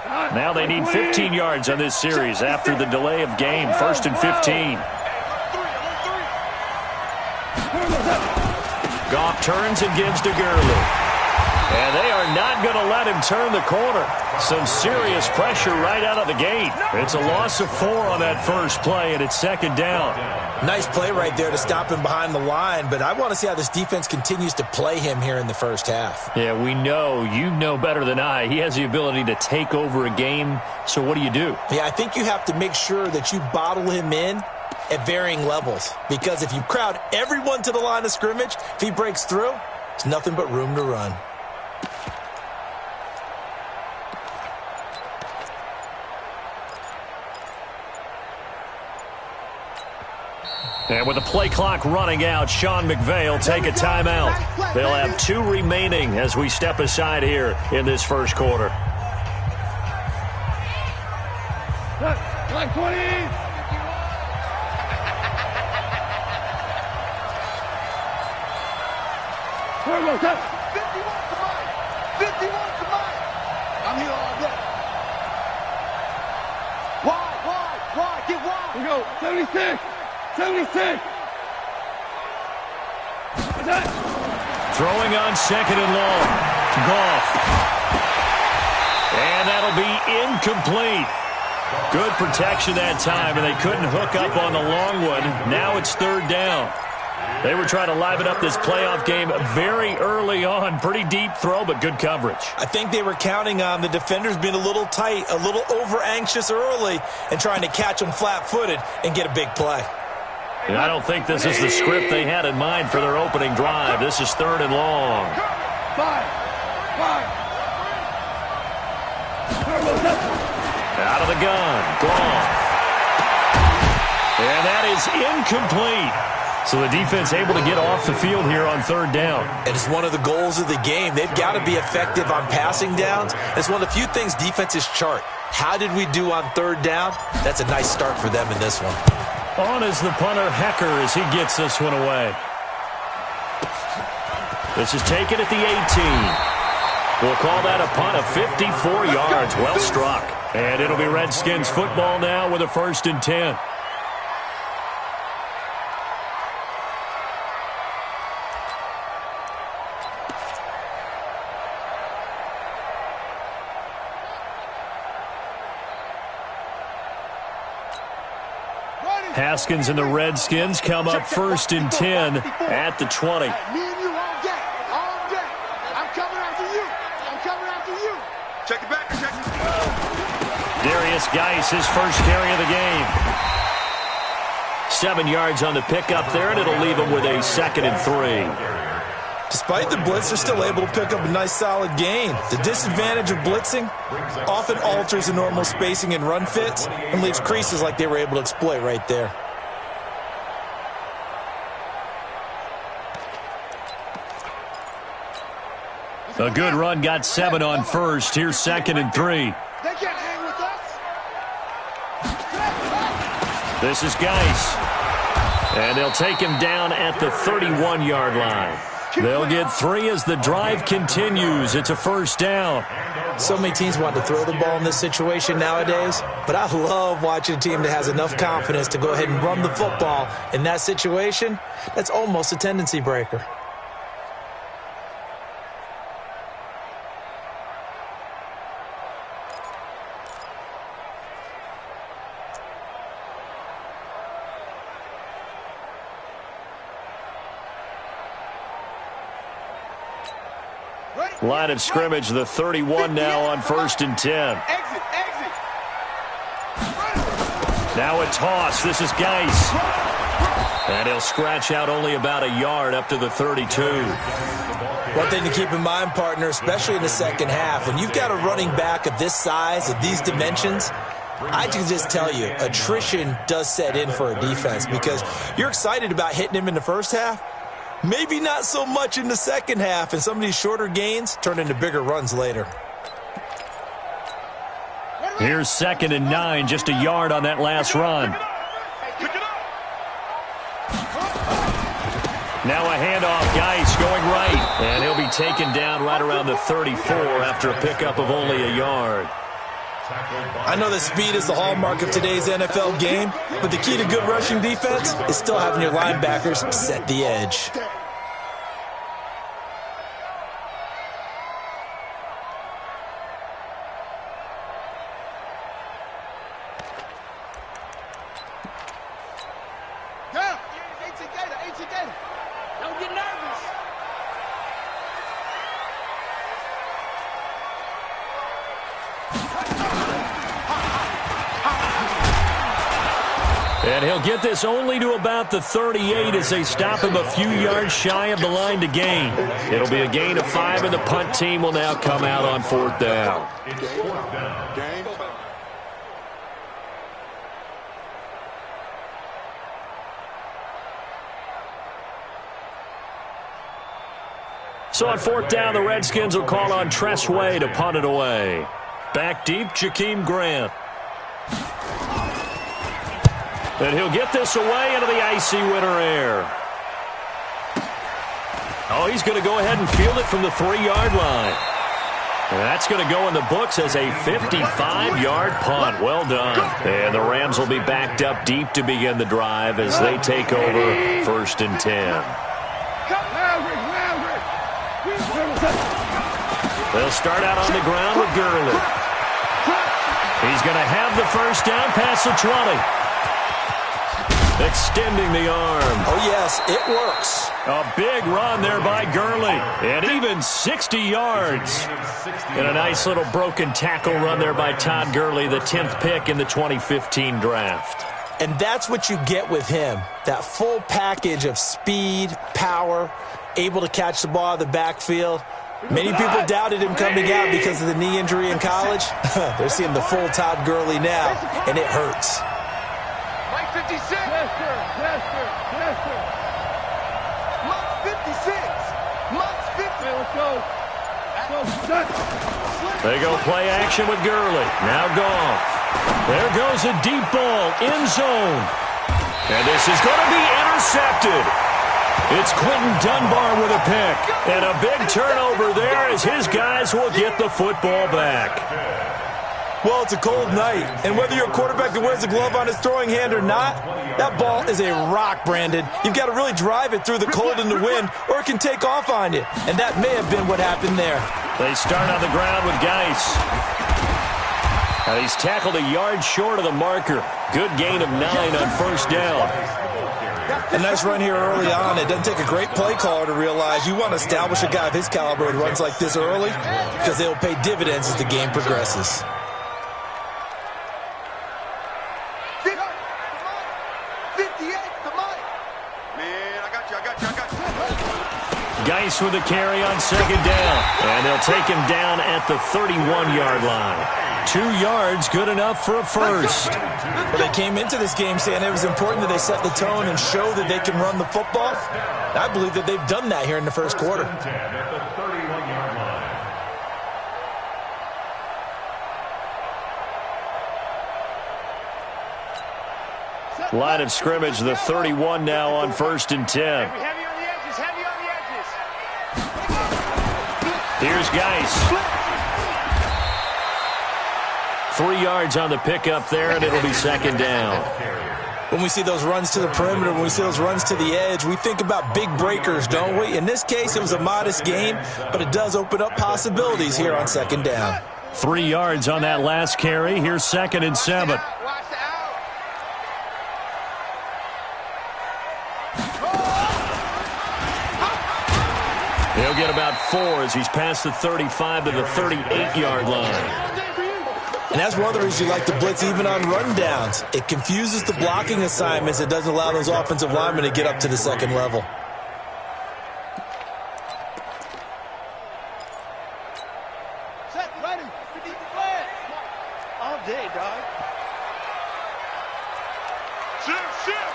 Now they need 15 yards on this series after the delay of game. 1st and 15. Goff turns and gives to Gurley. And they are not going to let him turn the corner. Some serious pressure right out of the gate. It's a loss of 4 on that first play, and it's 2nd down. Nice play right there to stop him behind the line, but I want to see how this defense continues to play him here in the first half. Yeah, we know. You know better than I. He has the ability to take over a game, so what do you do? Yeah, I think you have to make sure that you bottle him in at varying levels, because if you crowd everyone to the line of scrimmage, if he breaks through, there's nothing but room to run. And with the play clock running out, Sean McVay will take a timeout. They'll have 2 remaining as we step aside here in this first quarter. Like 20. Where goes that? 51 to mine. I'm here all day. Wide. Get wide. We go. 76. 76. Throwing on 2nd and long. Goff. And that'll be incomplete. Good protection that time, and they couldn't hook up on the long one. Now it's 3rd down. They were trying to liven up this playoff game very early on. Pretty deep throw, but good coverage. I think they were counting on the defenders being a little tight, a little over-anxious early, and trying to catch them flat-footed and get a big play. And I don't think this is the script they had in mind for their opening drive. This is 3rd and long. 5. Out of the gun. Goff. And that is incomplete. So the defense able to get off the field here on 3rd down. And it's one of the goals of the game. They've got to be effective on passing downs. It's one of the few things defenses chart. How did we do on 3rd down? That's a nice start for them in this one. On is the punter, Hecker, as he gets this one away. This is taken at the 18. We'll call that a punt of 54 yards. Well struck. And it'll be Redskins football now with a 1st and 10. Haskins and the Redskins come up 1st and 10 at the 20. Me and you all day. I'm coming after you. Check it back. Darius Geis, his first carry of the game. 7 yards on the pickup there, and it'll leave him with a 2nd and 3. Despite the blitz, they're still able to pick up a nice, solid gain. The disadvantage of blitzing often alters the normal spacing and run fits and leaves creases like they were able to exploit right there. A good run, got 7 on first. Here's 2nd and 3. They can't hang with us. This is Geis. And they'll take him down at the 31-yard line. They'll get 3 as the drive continues. It's a 1st down. So many teams want to throw the ball in this situation nowadays, but I love watching a team that has enough confidence to go ahead and run the football in that situation. That's almost a tendency breaker. Line of scrimmage, the 31 now on 1st and 10. Exit. Now a toss. This is Geis. And he'll scratch out only about a yard up to the 32. One thing to keep in mind, partner, especially in the second half, when you've got a running back of this size, of these dimensions, I can just tell you, attrition does set in for a defense because you're excited about hitting him in the first half. Maybe not so much in the second half, and some of these shorter gains turn into bigger runs later. Here's 2nd and 9, just a yard on that last run. Now a handoff, Geis going right, and he'll be taken down right around the 34 after a pickup of only a yard. I know that speed is the hallmark of today's NFL game, but the key to good rushing defense is still having your linebackers set the edge. Don't get nervous. And he'll get this only to about the 38 as they stop him a few yards shy of the line to gain. It'll be a gain of 5, and the punt team will now come out on 4th down. So on 4th down, the Redskins will call on Tress Way to punt it away. Back deep, Jakeem Grant. And he'll get this away into the icy winter air. Oh, he's going to go ahead and field it from the 3-yard line. And that's going to go in the books as a 55-yard punt. Well done. And the Rams will be backed up deep to begin the drive as they take over 1st and 10. They'll start out on the ground with Gurley. He's going to have the first down past the 20. Extending the arm. Oh, yes, it works. A big run there by Gurley. And even 60 yards. And a nice little broken tackle run there by Todd Gurley, the 10th pick in the 2015 draft. And that's what you get with him. That full package of speed, power, able to catch the ball out of the backfield. Many people doubted him coming out because of the knee injury in college. They're seeing the full Todd Gurley now, and it hurts. Mike 56. Yes, sir. Yes, sir. Yes, sir. Mike 56. Mike 50. Let's go. They go play action with Gurley. Now Goff. There goes a deep ball, end zone. And this is going to be intercepted. It's Quentin Dunbar with a pick. And a big turnover there as his guys will get the football back. Well, it's a cold night, and whether you're a quarterback that wears a glove on his throwing hand or not, that ball is a rock, Brandon. You've got to really drive it through the cold and the wind, or it can take off on you. And that may have been what happened there. They start on the ground with Geis. He's tackled a yard short of the marker. Good gain of 9 on 1st down. A nice run here early on. It doesn't take a great play caller to realize you want to establish a guy of his caliber who runs like this early because they will pay dividends as the game progresses. Geis with a carry on 2nd down. And they'll take him down at the 31-yard line. 2 yards, good enough for a first. Well, they came into this game saying it was important that they set the tone and show that they can run the football. I believe that they've done that here in the first quarter. Line of scrimmage, the 31 now on 1st and 10. Here's Geis. 3 yards on the pickup there, and it'll be 2nd down. When we see those runs to the perimeter, when we see those runs to the edge, we think about big breakers, don't we? In this case, it was a modest gain, but it does open up possibilities here on 2nd down. 3 yards on that last carry. Here's 2nd and 7. He'll get about 4 as he's past the 35 to the 38-yard line. And that's one of the reasons you like to blitz even on rundowns. It confuses the blocking assignments. It doesn't allow those offensive linemen to get up to the 2nd level. Set, ready. We need to play it. All day, dog. Shift.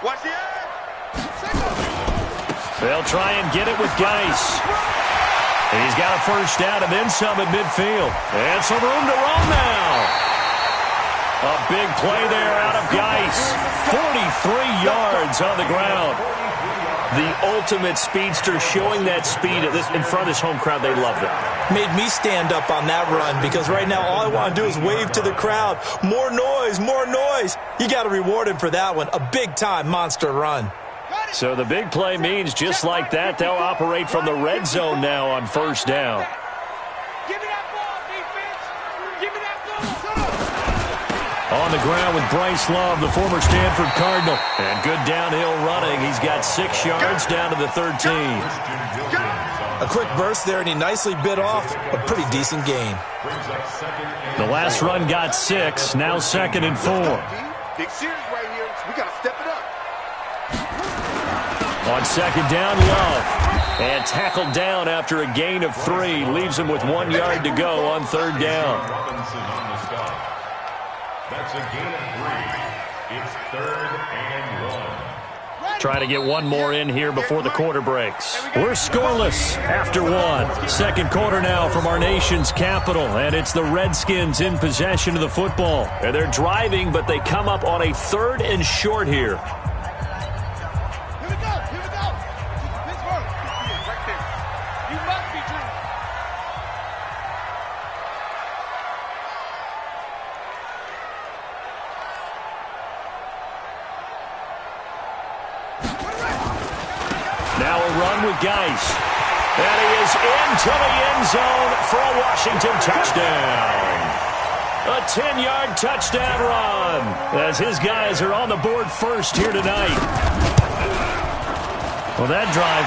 Watch the edge. They'll try and get it with Geis. And he's got a first down and then some at midfield. And some room to run now. A big play there out of Geis. 43 yards on the ground. The ultimate speedster, showing that speed in front of this home crowd. They love that. Made me stand up on that run because right now all I want to do is wave to the crowd. More noise, more noise. You got to reward him for that one. A big-time monster run. So the big play means just like that, they'll operate from the red zone now on first down. On the ground with Bryce Love, the former Stanford Cardinal. And good downhill running. He's got 6 yards down to the 13. A quick burst there, and he nicely bit off a pretty decent gain. The last run got 6. Now 2nd and 4. Big series right here. We got to step it up. On 2nd down, Love. And tackled down after a gain of 3. Leaves him with 1 yard to go on 3rd down. That's a gain of 3. It's 3rd and 1. Try to get one more in here before the quarter breaks. We're scoreless after 1. Second quarter now from our nation's capital, and it's the Redskins in possession of the football. And they're driving, but they come up on a 3rd and short here. Here we go. Here we go. Pittsburgh. Right there. You must be true. Now a run with Geis. And he is into the end zone for a Washington touchdown. A 10-yard touchdown run as his guys are on the board first here tonight. Well, that drive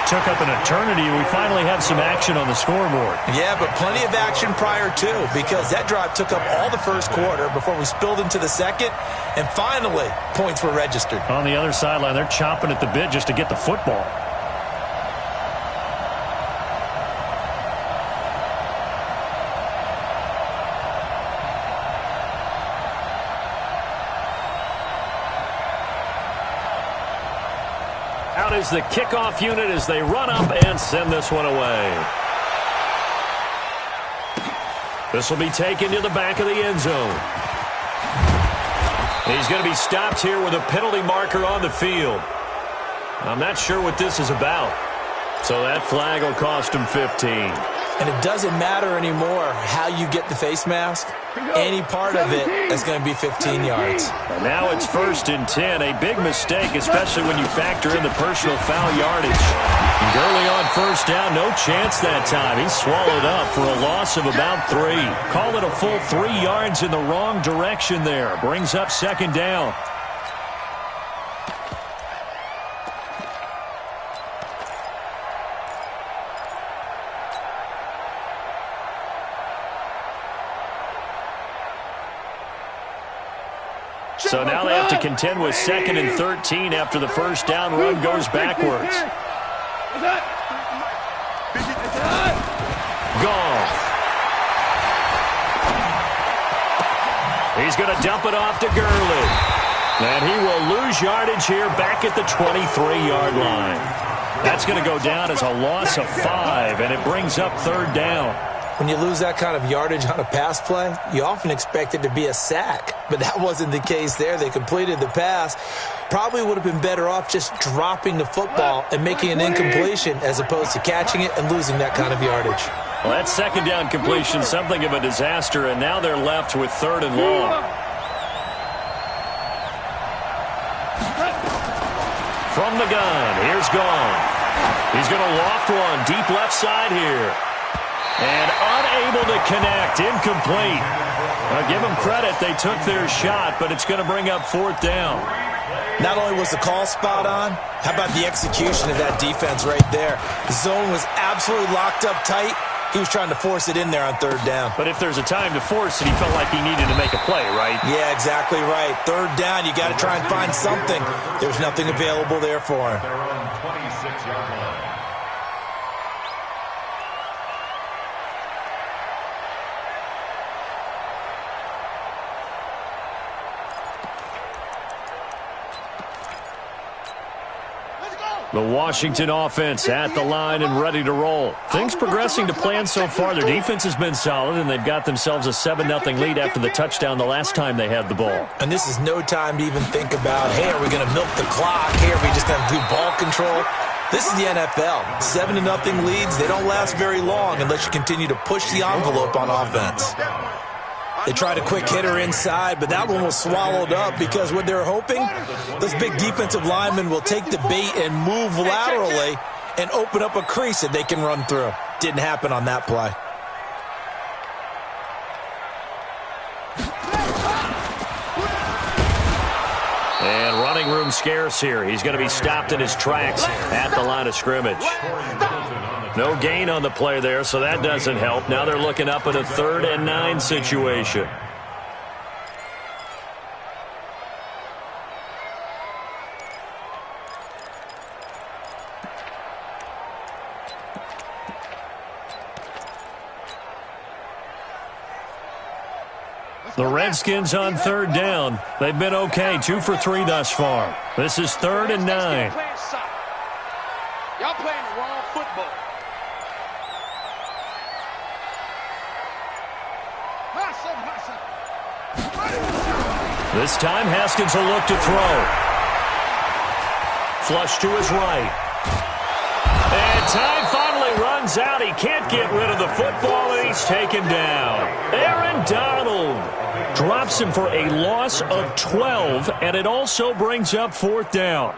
took up an eternity. We finally have some action on the scoreboard. Yeah, but plenty of action prior to, because that drive took up all the first quarter before we spilled into the second, and finally, points were registered. On the other sideline, they're chomping at the bit just to get the football. Out is the kickoff unit as they run up and send this one away. This will be taken to the back of the end zone. He's going to be stopped here with a penalty marker on the field. I'm not sure what this is about. So that flag will cost him 15. And it doesn't matter anymore how you get the face mask. Any part of it is going to be 15 yards. And now it's 1st and 10. A big mistake, especially when you factor in the personal foul yardage. And Gurley on 1st down. No chance that time. He's swallowed up for a loss of about 3. Call it a full 3 yards in the wrong direction there. Brings up 2nd down. So now they have to contend with 2nd and 13 after the first down run goes backwards. Goff. He's going to dump it off to Gurley. And he will lose yardage here back at the 23-yard line. That's going to go down as a loss of 5, and it brings up 3rd down. When you lose that kind of yardage on a pass play, you often expect it to be a sack. But that wasn't the case there. They completed the pass. Probably would have been better off just dropping the football and making an incompletion as opposed to catching it and losing that kind of yardage. Well, that 2nd down completion, something of a disaster, and now they're left with 3rd and long. From the gun, here's Goff. He's going to loft one deep left side here. And unable to connect, incomplete. Now give them credit, they took their shot, but it's going to bring up 4th down. Not only was the call spot on, how about the execution of that defense right there? The zone was absolutely locked up tight. He was trying to force it in there on 3rd down. But if there's a time to force it, he felt like he needed to make a play, right? Yeah, exactly right. 3rd down, you got to try and find something. There was nothing available there for him. They're on 26-yard line. The Washington offense at the line and ready to roll. Things progressing to plan so far. Their defense has been solid, and they've got themselves a 7-0 lead after the touchdown the last time they had the ball. And this is no time to even think about, hey, are we going to milk the clock? Hey, are we just going to do ball control? This is the NFL. 7-0 leads, they don't last very long unless you continue to push the envelope on offense. They tried a quick hitter inside, but that one was swallowed up because what they're hoping, those big defensive linemen will take the bait and move laterally and open up a crease that they can run through. Didn't happen on that play. And running room scarce here. He's going to be stopped in his tracks at the line of scrimmage. No gain on the play there, so that doesn't help. Now they're looking up at a 3rd and 9 situation. The Redskins on 3rd down. They've been okay, 2 for 3 thus far. This is 3rd and 9. Y'all playing the wrong football. This time, Haskins will look to throw. Flush to his right. And time finally runs out. He can't get rid of the football, and he's taken down. Aaron Donald drops him for a loss of 12, and it also brings up 4th down.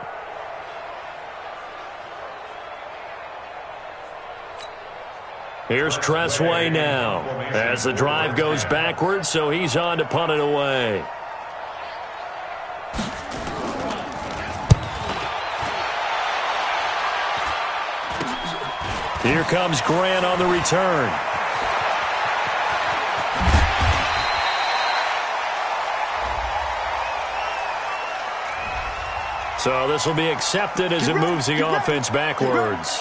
Here's Tressway now as the drive goes backwards, so he's on to punt it away. Here comes Grant on the return. So this will be accepted as it moves the offense backwards.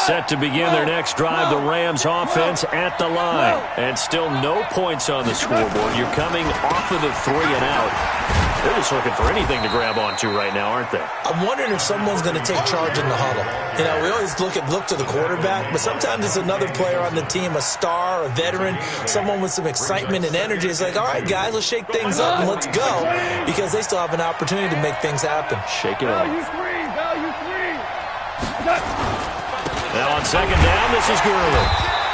Set to begin their next drive, the Rams offense at the line. And still no points on the scoreboard. You're coming off of the 3 and out. They're just looking for anything to grab onto right now, aren't they? I'm wondering if someone's going to take charge in the huddle. You know, we always look to the quarterback, but sometimes it's another player on the team, a star, a veteran, someone with some excitement and energy. It's like, all right, guys, let's shake things up and let's go, because they still have an opportunity to make things happen. Shake it up. Now on 2nd down, this is Gurley.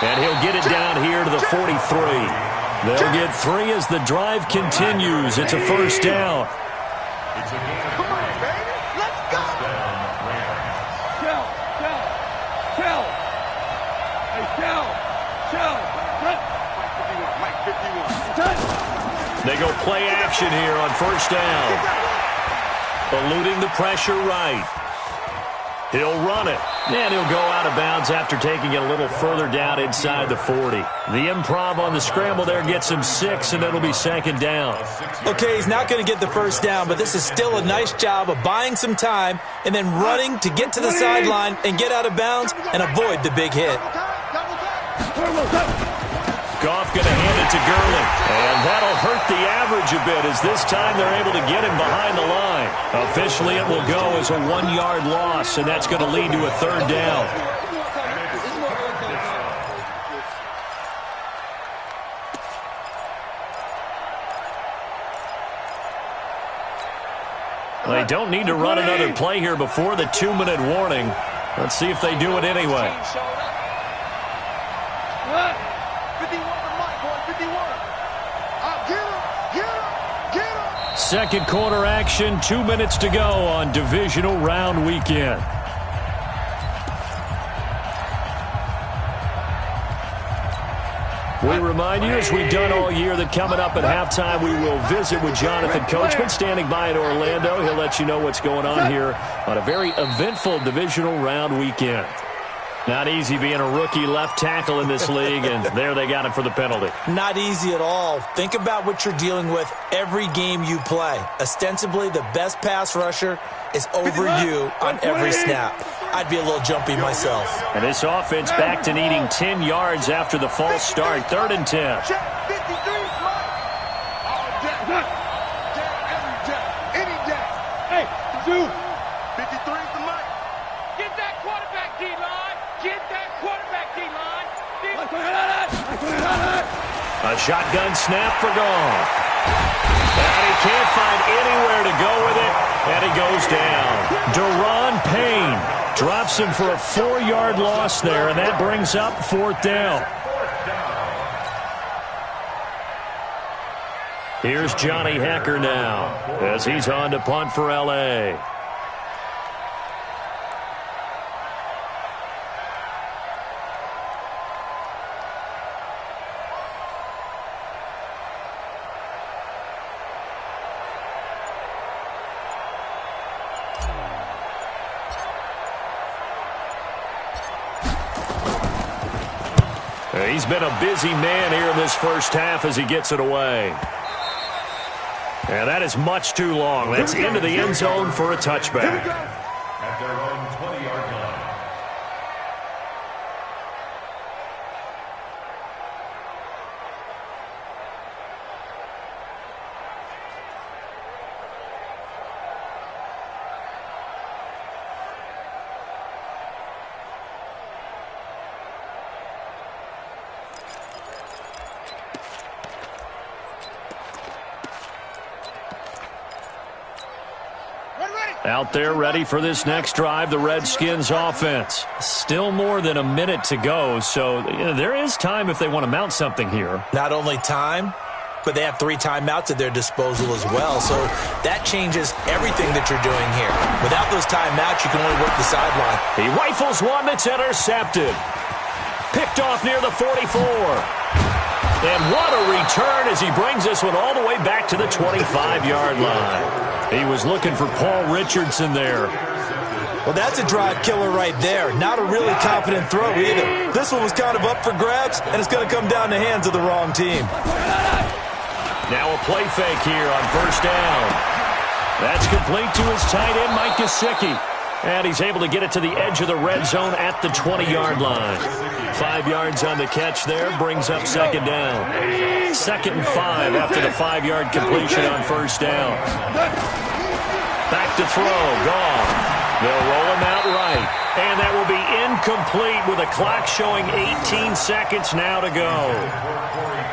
And he'll get it down here to the 43. They'll get 3 as the drive continues. It's a 1st down. Come on, baby. Let's go. Shell. Hey, Shell. Mike 51. They go play action here on 1st down. Eluding the pressure right. He'll run it, and he'll go out of bounds after taking it a little further down inside the 40. The improv on the scramble there gets him 6, and it'll be 2nd down. Okay, he's not going to get the 1st down, but this is still a nice job of buying some time and then running to get to the sideline and get out of bounds and avoid the big hit. Goff going to hand it to Gurley, and that'll hurt the average a bit as this time they're able to get him behind the line. Officially, it will go as a 1-yard loss, and that's going to lead to a 3rd down. They don't need to run another play here before the 2-minute warning. Let's see if they do it anyway. 2nd quarter action, 2 minutes to go on divisional round weekend. We remind you, as we've done all year, that coming up at halftime, we will visit with Jonathan Coachman, standing by in Orlando. He'll let you know what's going on here on a very eventful divisional round weekend. Not easy being a rookie left tackle in this league, and there they got him for the penalty. Not easy at all. Think about what you're dealing with every game you play. Ostensibly, the best pass rusher is over you on every snap. I'd be a little jumpy myself. And this offense back to needing 10 yards after the false start. 3rd and 10. Hey, Zoo. A shotgun snap for Goff. And he can't find anywhere to go with it, and he goes down. Daron Payne drops him for a 4-yard loss there, and that brings up 4th down. Here's Johnny Hecker now as he's on to punt for L.A. He's been a busy man here in this first half as he gets it away. And that is much too long. That's into the end zone for a touchback. At their own 20-yard line. Out there ready for this next drive, the Redskins offense. Still more than a minute to go, so there is time if they want to mount something here. Not only time, but they have 3 timeouts at their disposal as well, so that changes everything that you're doing here. Without those timeouts, you can only work the sideline. He rifles one that's intercepted. Picked off near the 44. And what a return as he brings this one all the way back to the 25-yard line. He was looking for Paul Richardson there. Well, that's a drive killer right there. Not a really confident throw either. This one was kind of up for grabs, and it's going to come down the hands of the wrong team. Now a play fake here on 1st down. That's complete to his tight end, Mike Gesicki. And he's able to get it to the edge of the red zone at the 20-yard line. 5 yards on the catch there, brings up 2nd down. 2nd and 5 after the 5-yard completion on 1st down. Back to throw, Goff. They'll roll him out right. And that will be incomplete with a clock showing 18 seconds now to go.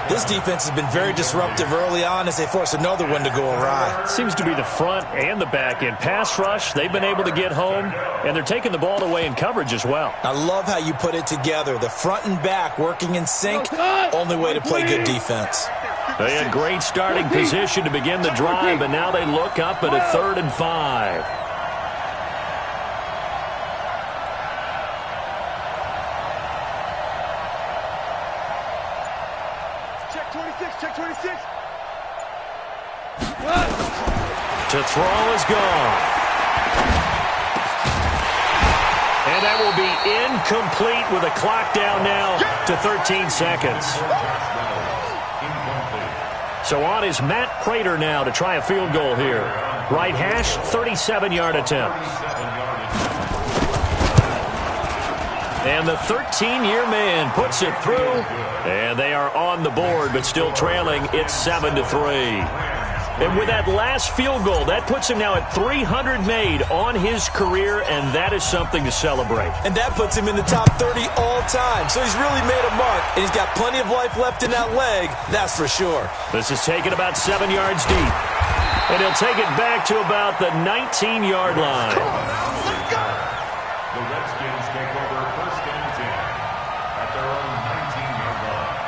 This defense has been very disruptive early on as they force another one to go awry. Seems to be the front and the back end. Pass rush, they've been able to get home, and they're taking the ball away in coverage as well. I love how you put it together. The front and back working in sync, only way to play good defense. They had great starting position to begin the drive, but now they look up at a 3rd and 5. Check 26. To throw is gone. And that will be incomplete with a clock down now to 13 seconds. So on is Matt Prater now to try a field goal here. Right hash, 37-yard attempt. And the 13-year man puts it through. And they are on the board, but still trailing. It's 7-3. And with that last field goal, that puts him now at 300 made on his career, and that is something to celebrate. And that puts him in the top 30 all time. So he's really made a mark, and he's got plenty of life left in that leg, that's for sure. This is taken about 7 yards deep. And he'll take it back to about the 19-yard line. The Redskins take over 1st and 10 at their own 19-yard line.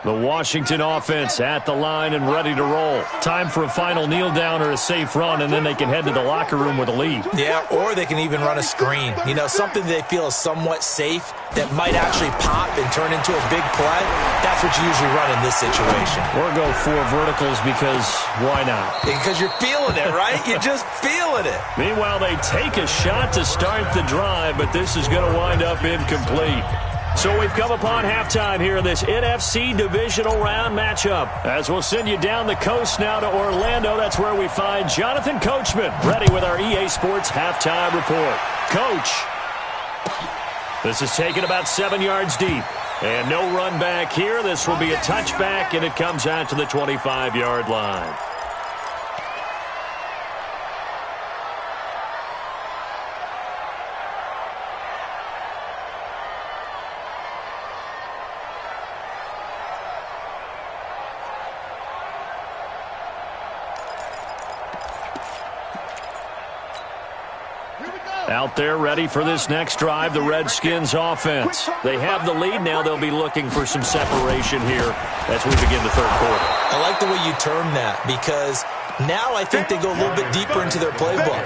The Washington offense at the line and ready to roll. Time for a final kneel down or a safe run, and then they can head to the locker room with a lead. Yeah, or they can even run a screen. You know, something they feel is somewhat safe that might actually pop and turn into a big play. That's what you usually run in this situation. Or go 4 verticals because why not? Because you're feeling it, right? You're just feeling it. Meanwhile, they take a shot to start the drive, but this is going to wind up incomplete. So we've come upon halftime here in this NFC divisional round matchup. As we'll send you down the coast now to Orlando, that's where we find Jonathan Coachman ready with our EA Sports halftime report. Coach, this is taken about 7 yards deep. And no run back here. This will be a touchback, and it comes out to the 25-yard line. Out there ready for this next drive, the Redskins offense. They have the lead now. They'll be looking for some separation here as we begin the third quarter. I like the way you term that, because now I think they go a little bit deeper into their playbook.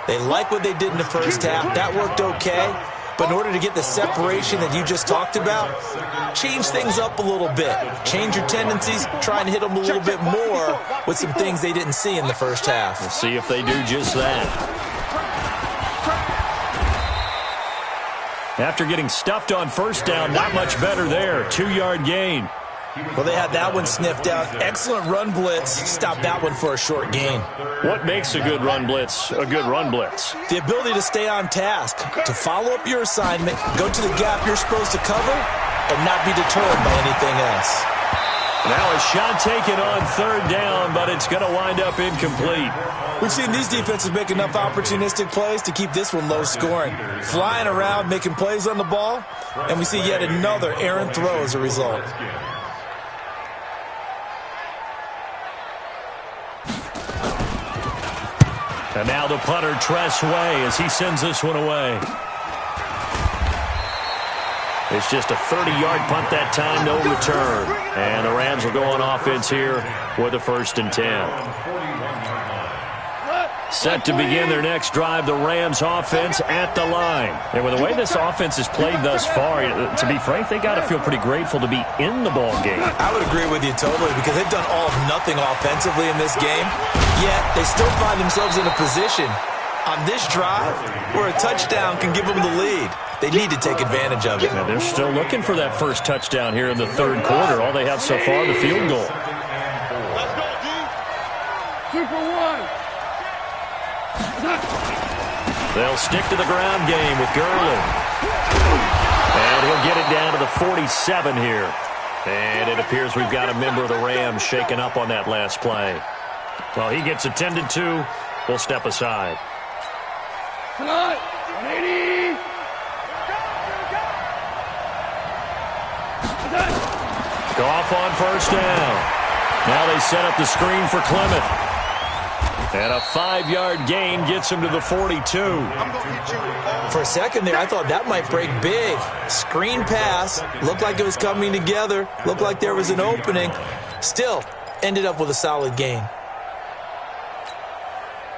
They like what they did in the first half. That worked okay. But in order to get the separation that you just talked about, change things up a little bit. Change your tendencies, try and hit them a little bit more with some things they didn't see in the first half. We'll see if they do just that. After getting stuffed on first down, not much better there. 2-yard gain. Well, they had that one sniffed out. Excellent run blitz. Stopped that one for a short gain. What makes a good run blitz a good run blitz? The ability to stay on task, to follow up your assignment, go to the gap you're supposed to cover, and not be deterred by anything else. Now a shot taken on third down, but it's going to wind up incomplete. We've seen these defenses make enough opportunistic plays to keep this one low scoring. Flying around, making plays on the ball, and we see yet another errant throw as a result. And now the punter, Tress Way, as he sends this one away. It's just a 30-yard punt that time, no return. And the Rams will go on offense here with a 1st and 10. Set to begin their next drive, the Rams offense at the line. And with the way this offense has played thus far, to be frank, they got to feel pretty grateful to be in the ball game. I would agree with you totally, because they've done all of nothing offensively in this game, yet they still find themselves in a position on this drive where a touchdown can give them the lead. They need to take advantage of it. Now they're still looking for that first touchdown here in the third quarter. All they have so far, the field goal. Let's go, D. 2 for 1. They'll stick to the ground game with Gurley. And he'll get it down to the 47 here. And it appears we've got a member of the Rams shaken up on that last play. Well, he gets attended to. We'll step aside. Tonight, 180. Goff on first down. Now they set up the screen for Clement. And a 5-yard gain gets him to the 42. For a second there, I thought that might break big. Screen pass. Looked like it was coming together. Looked like there was an opening. Still, ended up with a solid gain.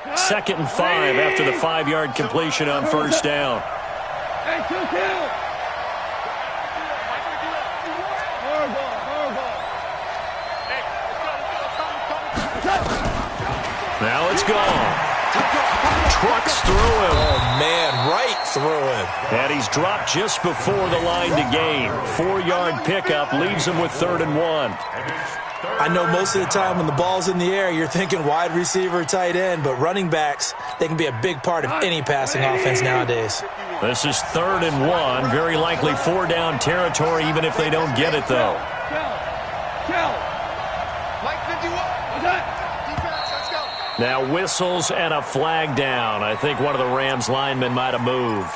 2nd and 5 after the 5-yard completion on first down. Hey, kill. Now it's gone. Trucks through him. Oh, man, right through him. And he's dropped just before the line to gain. 4-yard pickup leaves him with 3rd and 1. I know most of the time when the ball's in the air, you're thinking wide receiver, tight end, but running backs, they can be a big part of any passing offense nowadays. This is 3rd and 1. Very likely 4-down territory, even if they don't get it, though. Like 51. Now whistles and a flag down. I think one of the Rams linemen might have moved.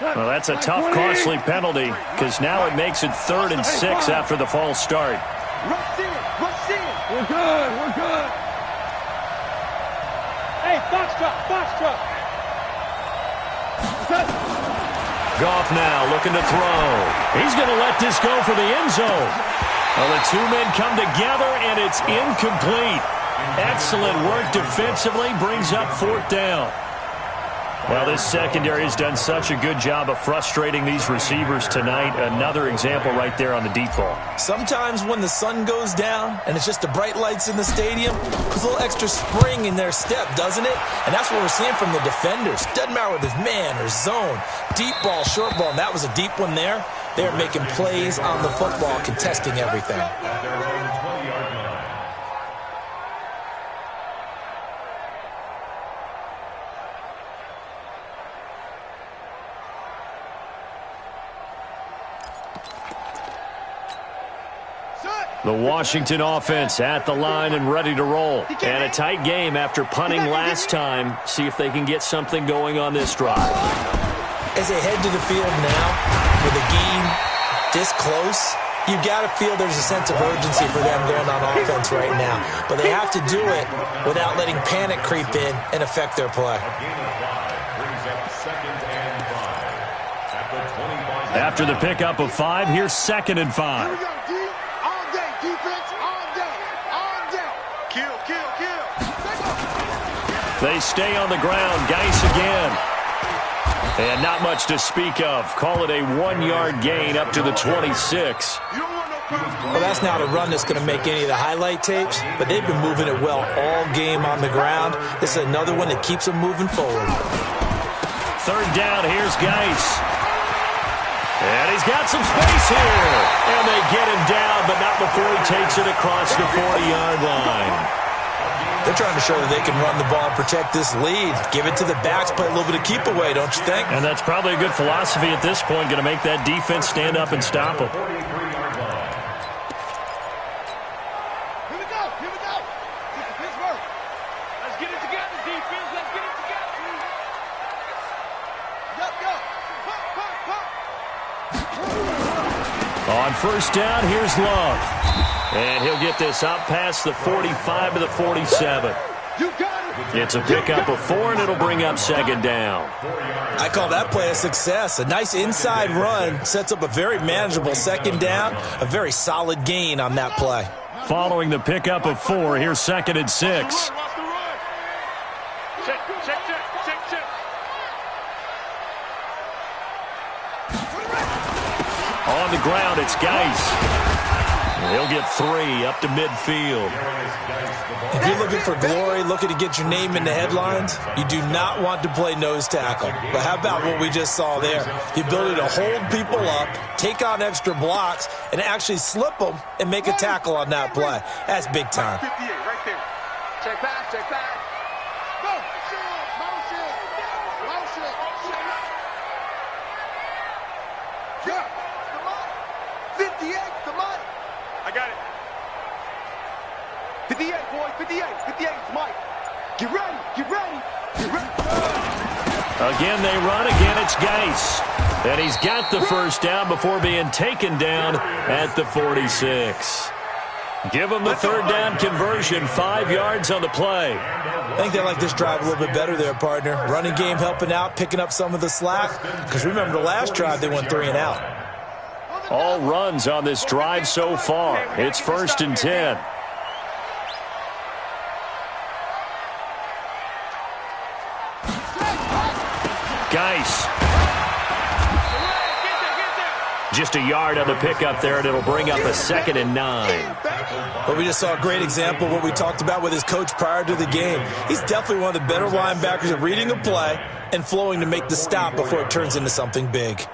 Well, that's a tough, costly penalty, because now it makes it 3rd and 6 after the false start. Rush in. We're good. Hey, box truck. Goff now looking to throw. He's going to let this go for the end zone. Well, the two men come together, and it's incomplete. Excellent work defensively, brings up 4th down. Well, this secondary has done such a good job of frustrating these receivers tonight. Another example right there on the deep ball. Sometimes when the sun goes down and it's just the bright lights in the stadium, there's a little extra spring in their step, doesn't it? And that's what we're seeing from the defenders. Doesn't matter whether it's man or zone, deep ball, short ball, and that was a deep one there. They're making plays on the football, contesting everything. The Washington offense at the line and ready to roll. And a tight game after punting last time. See if they can get something going on this drive. As they head to the field now, with a game this close, you've got to feel there's a sense of urgency for them going on offense right now. But they have to do it without letting panic creep in and affect their play. After the pickup of 5, here's 2nd and 5. Here we go, D. All day, defense, all day, all day. Kill, kill, kill. They stay on the ground. Geis again. And not much to speak of. Call it a 1-yard gain up to the 26. Well, that's not a run that's going to make any of the highlight tapes, but they've been moving it well all game on the ground. This is another one that keeps them moving forward. 3rd down, here's Geis. And he's got some space here. And they get him down, but not before he takes it across the 40-yard line. They're trying to show that they can run the ball, protect this lead. Give it to the backs, play a little bit of keep away, don't you think? And that's probably a good philosophy at this point, going to make that defense stand up and stop them. Here we go, here we go. This is Pittsburgh. Let's get it together, defense. Let's get it together. Yup, yup. Pump, pump, pump. On 1st down, here's Love. And he'll get this out past the 45 to the 47. You got it. It's a pickup of 4, and it'll bring up 2nd down. I call that play a success. A nice inside run sets up a very manageable 2nd down, a very solid gain on that play. Following the pickup of 4, here's 2nd and 6. Check, check, check, check, check. On the ground, it's Geis. He'll get 3 up to midfield. If you're looking for glory, looking to get your name in the headlines, you do not want to play nose tackle. But how about what we just saw there? The ability to hold people up, take on extra blocks, and actually slip them and make a tackle on that play. That's big time. 58, right there. Check back, check back. Go. Motion. Motion. Yeah. The money. 58, the money. I got it. 58, boys, 58. 58, Mike. Get ready, get ready, get ready. Again, they run. Again, it's Geis. And he's got the 1st down before being taken down at the 46. Give them the 3rd down conversion, 5 yards on the play. I think they like this drive a little bit better there, partner. Running game helping out, picking up some of the slack. Because remember, the last drive, they went 3 and out. All runs on this drive so far. It's 1st and 10. Geis. Just a yard on the pickup there, and it'll bring up a 2nd and 9. But we just saw a great example of what we talked about with his coach prior to the game. He's definitely one of the better linebackers at reading a play and flowing to make the stop before it turns into something big.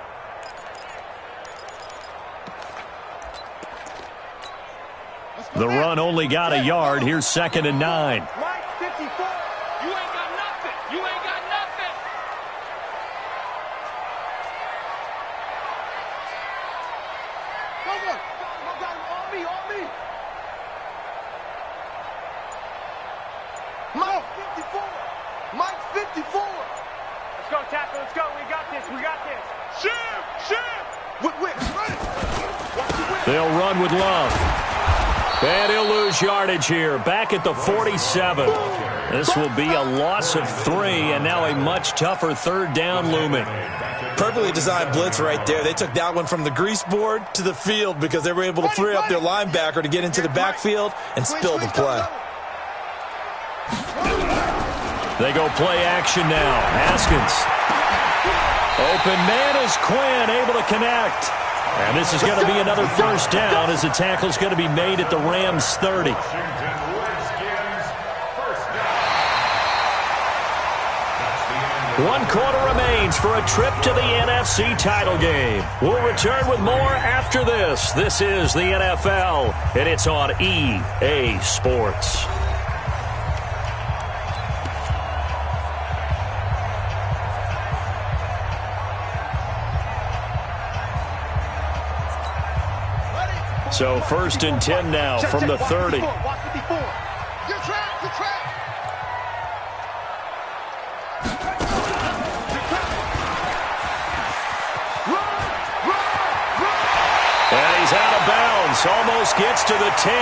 The run only got a yard. Here's 2nd and 9. Mike, 54. You ain't got nothing. You ain't got nothing. Go, go. On me, on me. Mike, 54. Mike, 54. Let's go, tackle. Let's go. We got this. We got this. Shift. Whip. Run it. They'll run with Love. And he'll lose yardage here. Back at the 47. This will be a loss of 3, and now a much tougher 3rd down looming. Perfectly designed blitz right there. They took that one from the grease board to the field because they were able to free up their linebacker to get into the backfield and spill the play. They go play action now. Haskins. Open man is Quinn, able to connect. And this is going to be another 1st down as the tackle's going to be made at the Rams' 30. 1 quarter remains for a trip to the NFC title game. We'll return with more after this. This is the NFL, and it's on EA Sports. So 1st and 10 now from the 30. Watch 54. Your track, your track. And he's out of bounds. Almost gets to the 10.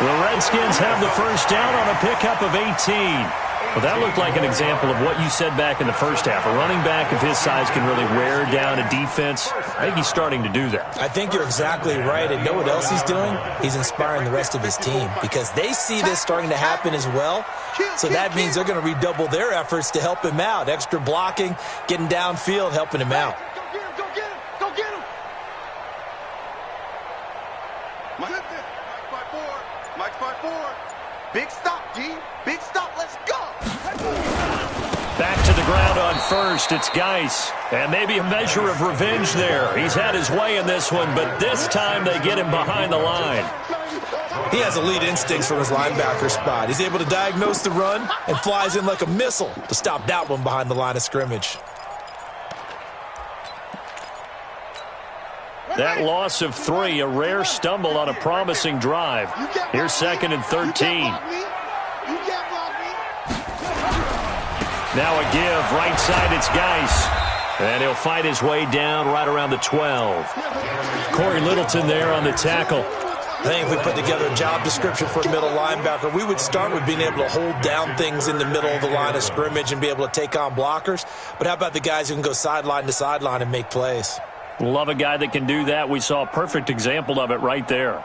The Redskins have the first down on a pickup of 18. Well, that looked like an example of what you said back in the first half. A running back of his size can really wear down a defense. I think he's starting to do that. I think you're exactly right. And know what else he's doing? He's inspiring the rest of his team because they see this starting to happen as well. So that means they're going to redouble their efforts to help him out. Extra blocking, getting downfield, helping him out. Go get him, go get him, go get him. Mike 5-4. Big stop, D. Big stop. Let's go. Back to the ground on first. It's Geis. And maybe a measure of revenge there. He's had his way in this one, but this time they get him behind the line. He has elite instincts from his linebacker spot. He's able to diagnose the run and flies in like a missile to stop that one behind the line of scrimmage. That loss of 3, a rare stumble on a promising drive. Here's 2nd and 13. Now a give, right side, it's Geis. And he'll fight his way down right around the 12. Corey Littleton there on the tackle. I think if we put together a job description for a middle linebacker, we would start with being able to hold down things in the middle of the line of scrimmage and be able to take on blockers. But how about the guys who can go sideline to sideline and make plays? Love a guy that can do that. We saw a perfect example of it right there.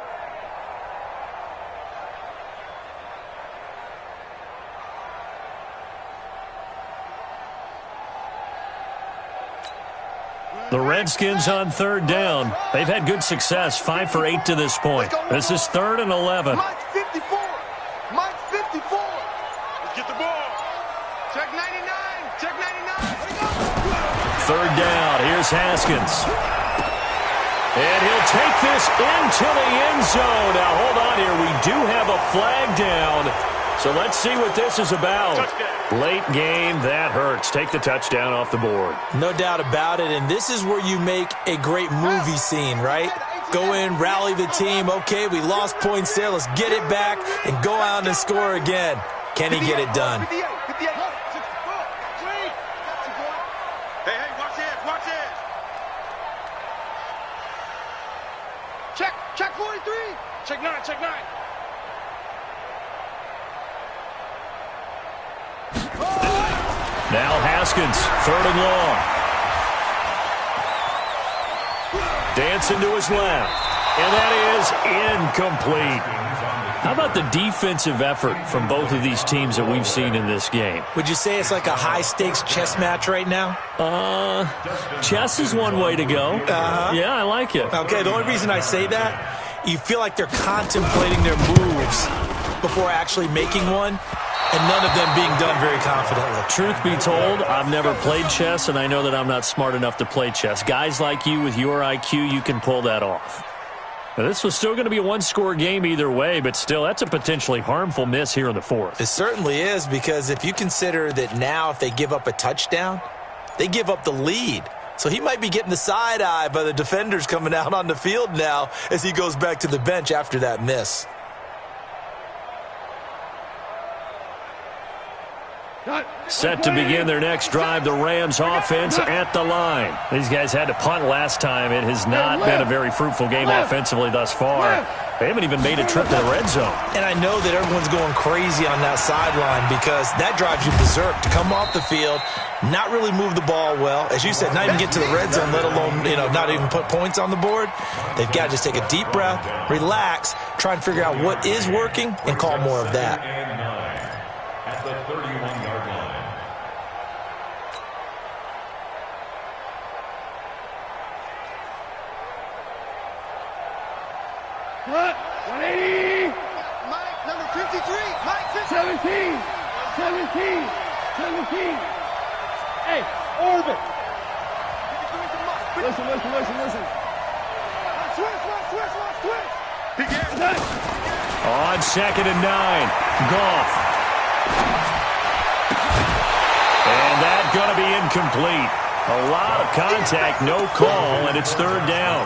The Redskins on 3rd down. They've had good success, 5 for 8 to this point. This is 3rd and 11. Mike 54. Mike 54. Let's get the ball. Check 99. Check 99. 3rd down. Here's Haskins. And he'll take this into the end zone. Now, hold on here. We do have a flag down. So let's see what this is about. Late game, that hurts. Take the touchdown off the board. No doubt about it, and this is where you make a great movie scene, right? Go in, rally the team. Okay, we lost points there. Let's get it back and go out and score again. Can he get it done? Hey, watch it, watch it. Check 43. Check 9, check 9. Now Haskins, 3rd and long. Dancing to his left. And that is incomplete. How about the defensive effort from both of these teams that we've seen in this game? Would you say it's like a high-stakes chess match right now? Chess is one way to go. Yeah, I like it. Okay, the only reason I say that, you feel like they're contemplating their moves before actually making one, and none of them being done very confidently. Truth be told, I've never played chess, and I know that I'm not smart enough to play chess. Guys like you with your IQ, you can pull that off. Now, this was still going to be a one-score game either way, but still, that's a potentially harmful miss here in the 4th. It certainly is, because if you consider that now if they give up a touchdown, they give up the lead. So he might be getting the side eye by the defenders coming out on the field now as he goes back to the bench after that miss. Set to begin their next drive, the Rams offense at the line. These guys had to punt last time. It has not been a very fruitful game offensively thus far. They haven't even made a trip to the red zone. And I know that everyone's going crazy on that sideline because that drives you berserk to come off the field, not really move the ball well. As you said, not even get to the red zone, let alone, not even put points on the board. They've got to just take a deep breath, relax, try and figure out what is working, and call more of that. At the 31-yard line. What? 180. Mike, number 53. Mike, 17. 17. Hey, orbit. Listen. Switch. On 2nd and 9, Goff. And that's going to be incomplete. A lot of contact, no call, and it's 3rd down.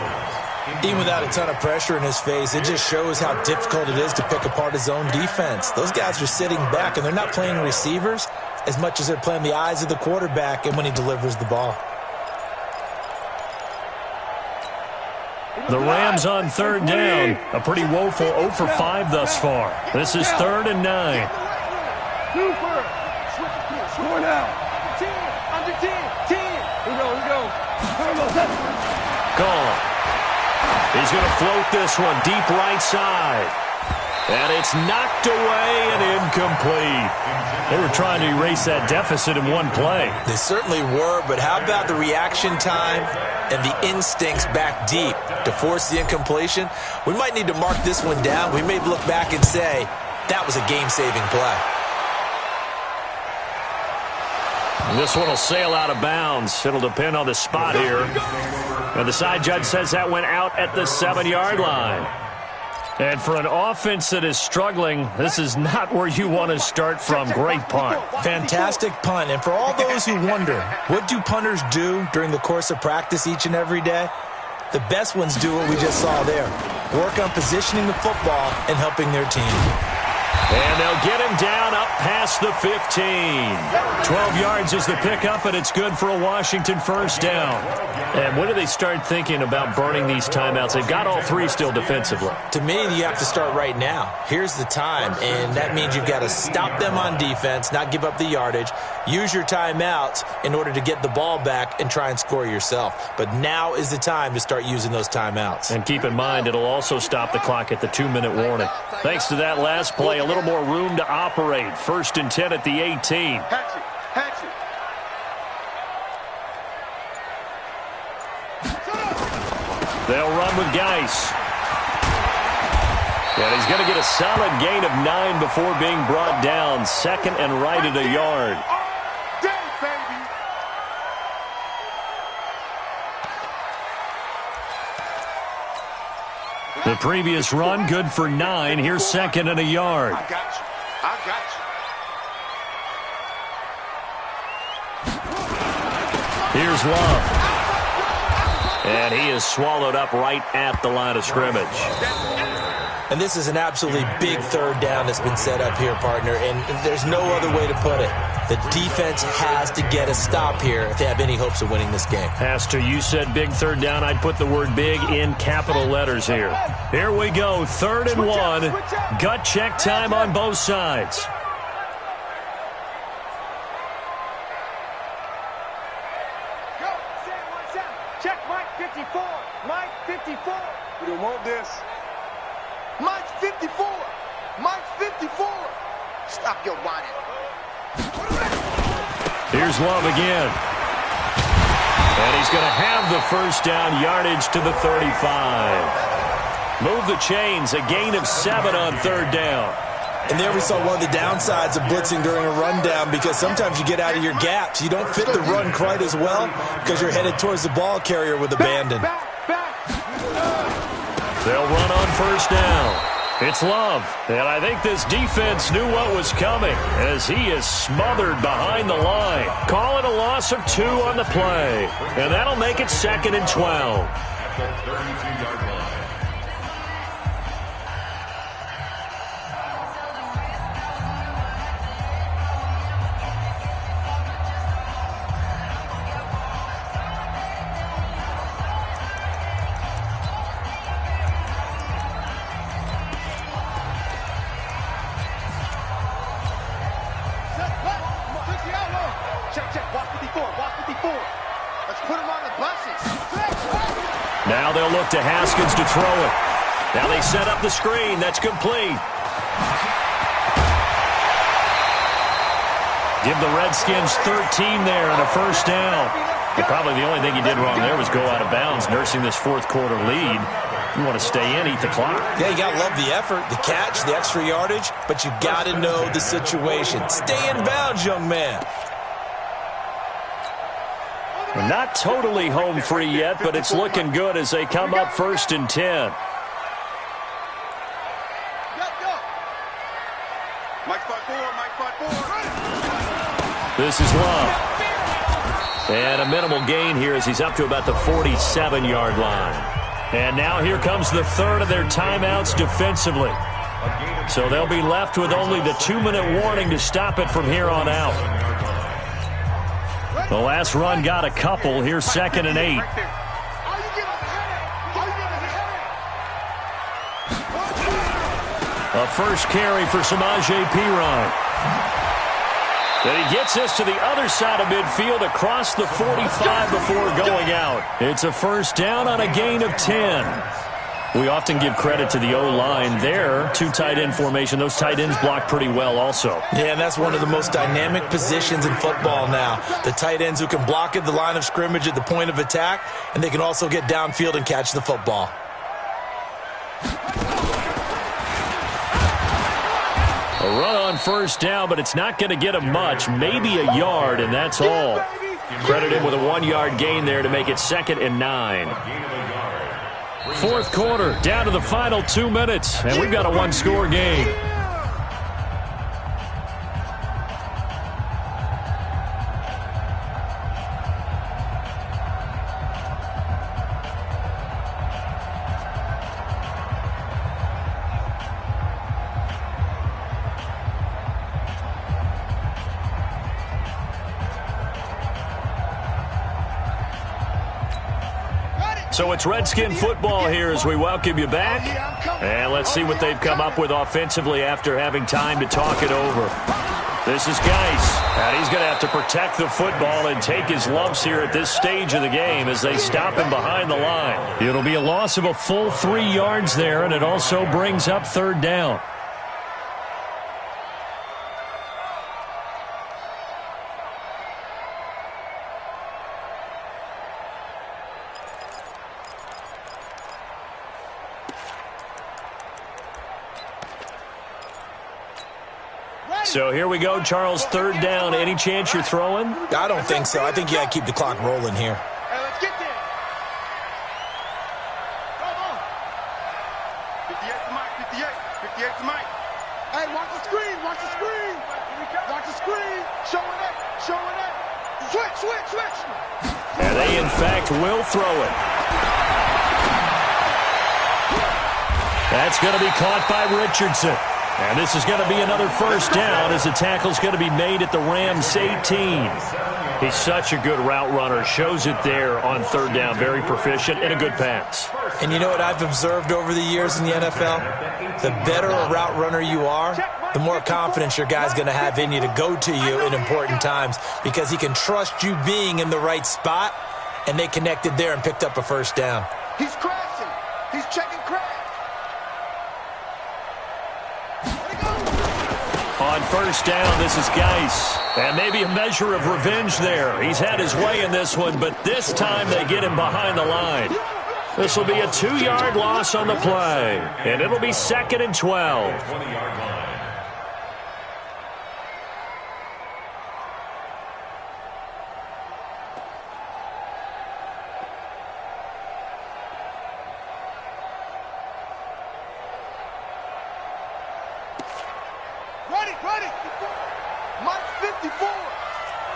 Even without a ton of pressure in his face, it just shows how difficult it is to pick apart his own defense. Those guys are sitting back, and they're not playing receivers as much as they're playing the eyes of the quarterback and when he delivers the ball. The Rams on third down. A pretty woeful 0 for 5 thus far. This is 3rd and 9. Score now. 10, under 10, 10. Here we go. Gone. He's going to float this one deep right side. And it's knocked away and incomplete. They were trying to erase that deficit in one play. They certainly were, but how about the reaction time and the instincts back deep to force the incompletion? We might need to mark this one down. We may look back and say, that was a game-saving play. This one will sail out of bounds. It'll depend on the spot here. And the side judge says that went out at the 7-yard line. And for an offense that is struggling, this is not where you want to start from. Great punt. Fantastic punt. And for all those who wonder, what do punters do during the course of practice each and every day? The best ones do what we just saw there. Work on positioning the football and helping their team. And they'll get him down up past the 15. 12 yards is the pickup, and it's good for a Washington first down. And when do they start thinking about burning these timeouts? They've got all 3 still defensively. To me, you have to start right now. Here's the time, and that means you've got to stop them on defense, not give up the yardage, use your timeouts in order to get the ball back and try and score yourself. But now is the time to start using those timeouts. And keep in mind, it'll also stop the clock at the 2-minute warning. Thanks to that last play, a little more room to operate. 1st and 10 at the 18. Hatchet. They'll run with Geis. And he's going to get a solid gain of 9 before being brought down. 2nd and right at a yard. The previous run, good for 9. Here's 2nd and a yard. I got you. Here's Love. And he is swallowed up right at the line of scrimmage. And this is an absolutely big 3rd down that's been set up here, partner, and there's no other way to put it. The defense has to get a stop here if they have any hopes of winning this game. Pastor, you said big 3rd down. I'd put the word big in capital letters here. Here we go, 3rd and 1. Gut check time on both sides. Check Mike 54. Mike 54. We don't want this. Mike 54. Mike 54. Stop your whining. Here's Love again. And he's going to have the first down, yardage to the 35. Move the chains, a gain of 7 on 3rd down. And there we saw one of the downsides of blitzing during a rundown, because sometimes you get out of your gaps. You don't fit the run quite as well because you're headed towards the ball carrier with abandon. They'll run on 1st down. It's Love. And I think this defense knew what was coming as he is smothered behind the line. Call it a loss of 2 on the play. And that'll make it 2nd and 12. At the 32-yard line. Now they'll look to Haskins to throw it. Now they set up the screen. That's complete. Give the Redskins 13 there and a first down. But probably the only thing he did wrong there was go out of bounds, nursing this 4th quarter lead. You want to stay in, eat the clock. Yeah, you got to love the effort, the catch, the extra yardage, but you got to know the situation. Stay in bounds, young man. Not totally home free yet, but it's looking good as they come up 1st and 10. This is Love. And a minimal gain here as he's up to about the 47-yard line. And now here comes the third of their timeouts defensively. So they'll be left with only the 2-minute warning to stop it from here on out. The last run got a couple. Here's 2nd and 8. A first carry for Samaje Perine. Then he gets this to the other side of midfield across the 45 before going out. It's a first down on a gain of 10. We often give credit to the O-line there. 2 tight end formation. Those tight ends block pretty well also. Yeah, and that's one of the most dynamic positions in football now. The tight ends who can block at the line of scrimmage at the point of attack, and they can also get downfield and catch the football. A run on first down, but it's not going to get him much. Maybe a yard, and that's all. Credit him with a 1-yard gain there to make it 2nd and 9. Fourth quarter, down to the final 2 minutes, and we've got a 1-score game. So it's Redskin football here as we welcome you back. And let's see what they've come up with offensively after having time to talk it over. This is Geis, and he's going to have to protect the football and take his lumps here at this stage of the game as they stop him behind the line. It'll be a loss of a full 3 yards there, and it also brings up 3rd down. So here we go, Charles, 3rd down. Any chance you're throwing? I don't think so. I think you got to keep the clock rolling here. Hey, let's get there. Come on. 58 to Mike, 58. 58 to Mike. Hey, watch the screen, watch the screen. Watch the screen. Showing it, showing it. Switch, switch, switch. And they, in fact, will throw it. That's going to be caught by Richardson. And this is going to be another first down as the tackle's going to be made at the Rams 18. He's such a good route runner. Shows it there on 3rd down. Very proficient and a good pass. And you know what I've observed over the years in the NFL? The better a route runner you are, the more confidence your guy's going to have in you to go to you in important times because he can trust you being in the right spot, and they connected there and picked up a first down. He's crashing. He's checking crash. On first down, this is Geis. And maybe a measure of revenge there. He's had his way in this one, but this time they get him behind the line. This will be a 2-yard loss on the play. And it'll be 2nd and 12. 20-yard line. Ready, ready. Mike 54.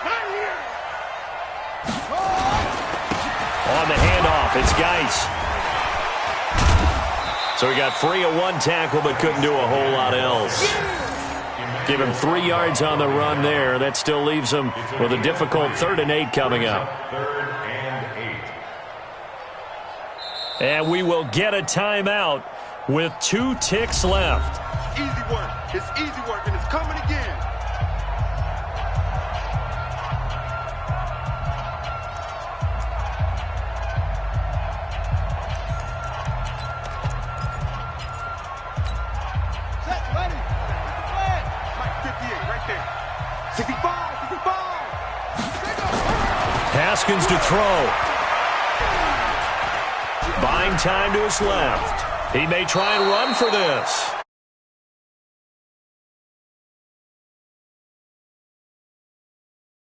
Not here. On the handoff, it's Geis. So he got free of 1 tackle but couldn't do a whole lot else. Give him 3 yards on the run there. That still leaves him with a difficult 3rd and 8 coming up. 3rd and 8. And we will get a timeout with 2 ticks left. Easy work. It's easy work, and it's coming again. Set, ready. Mike 58, right there. 65, 65. Haskins to throw. Buying time to his left. He may try and run for this.